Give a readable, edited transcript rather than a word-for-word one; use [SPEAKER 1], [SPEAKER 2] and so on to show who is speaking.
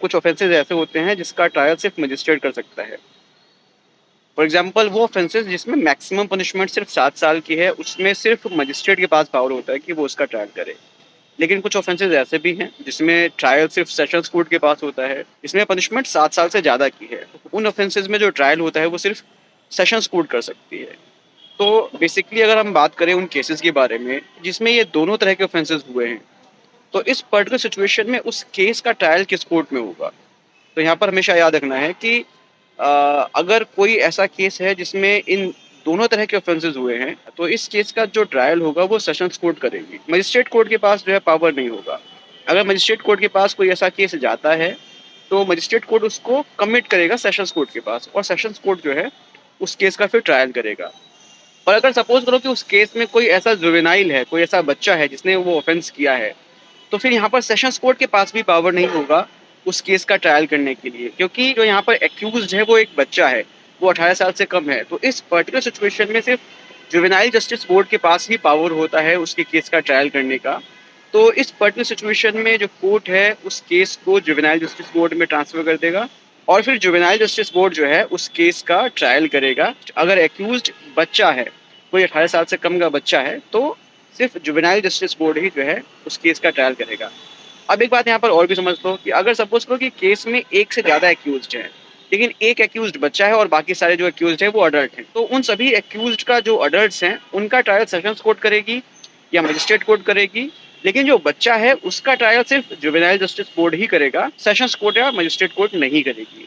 [SPEAKER 1] कुछ ऑफेंसेस ऐसे होते हैं जिसका ट्रायल सिर्फ मजिस्ट्रेट कर सकता है। फॉर एग्जांपल वो ऑफेंसेस जिसमें मैक्सिमम पनिशमेंट सिर्फ 7 साल की है, उसमें सिर्फ मजिस्ट्रेट के पास पावर होता है कि वो उसका ट्रायल करे। लेकिन कुछ ऑफेंसेस ऐसे भी हैं जिसमें ट्रायल सिर्फ सेशंस कोर्ट के पास होता है, इसमें पनिशमेंट 7 साल से ज़्यादा की है। उन ऑफेंसेस में जो ट्रायल होता है वो सिर्फ सेशंस कोर्ट कर सकती है। तो बेसिकली अगर हम बात करें उन केसेस के बारे में जिसमें ये दोनों तरह के ऑफेंसेस हुए हैं, तो इस पर्टिकुलर सिचुएशन में उस केस का ट्रायल किस कोर्ट में होगा। तो यहाँ पर हमेशा याद रखना है कि अगर कोई ऐसा केस है जिसमें इन दोनों तरह के ऑफेंसेस हुए हैं, तो इस केस का जो ट्रायल होगा वो सेशंस कोर्ट करेगी। मजिस्ट्रेट कोर्ट के पास जो है पावर नहीं होगा। अगर मजिस्ट्रेट कोर्ट के पास कोई ऐसा केस जाता है, तो मजिस्ट्रेट कोर्ट उसको कमिट करेगा सेशंस कोर्ट के पास, और सेशंस कोर्ट जो है उस केस का फिर ट्रायल करेगा। और अगर सपोज करो कि उस केस में कोई ऐसा जुवेनाइल है, कोई ऐसा बच्चा है जिसने वो ऑफेंस किया है, तो फिर यहाँ पर सेशंस कोर्ट के पास भी पावर नहीं होगा उस केस का ट्रायल करने के लिए, क्योंकि जो यहाँ पर एक्यूज्ड है वो एक बच्चा है, वो 18 साल से कम है। तो इस पर्टिकुलर सिचुएशन में सिर्फ जुवेनाइल जस्टिस बोर्ड के पास ही पावर होता है उसके केस का ट्रायल करने का। तो इस पर्टिकुलर सिचुएशन में जो कोर्ट है उस केस को जुवेनाइल जस्टिस बोर्ड में ट्रांसफर कर देगा, और फिर जुवेनाइल जस्टिस बोर्ड जो है उस केस का ट्रायल करेगा। अगर एक्यूज्ड बच्चा है, कोई 18 साल से कम का बच्चा है, तो सिर्फ जुवेनाइल जस्टिस बोर्ड ही जो है उस केस का ट्रायल करेगा। अब एक बात यहाँ पर और भी समझ लो कि अगर सपोज करो कि केस में एक से ज़्यादा एक्यूज्ड है, लेकिन एक एक्यूज्ड बच्चा है और बाकी सारे जो एक्यूज्ड है वो अडल्ट हैं, तो उन सभी एक्यूज्ड का जो अडल्ट्स हैं उनका ट्रायल सेशंस कोर्ट करेगी या मजिस्ट्रेट कोर्ट करेगी। लेकिन जो बच्चा है उसका ट्रायल सिर्फ जुवेनाइल जस्टिस बोर्ड ही करेगा, सेशंस कोर्ट या मजिस्ट्रेट कोर्ट नहीं करेगी।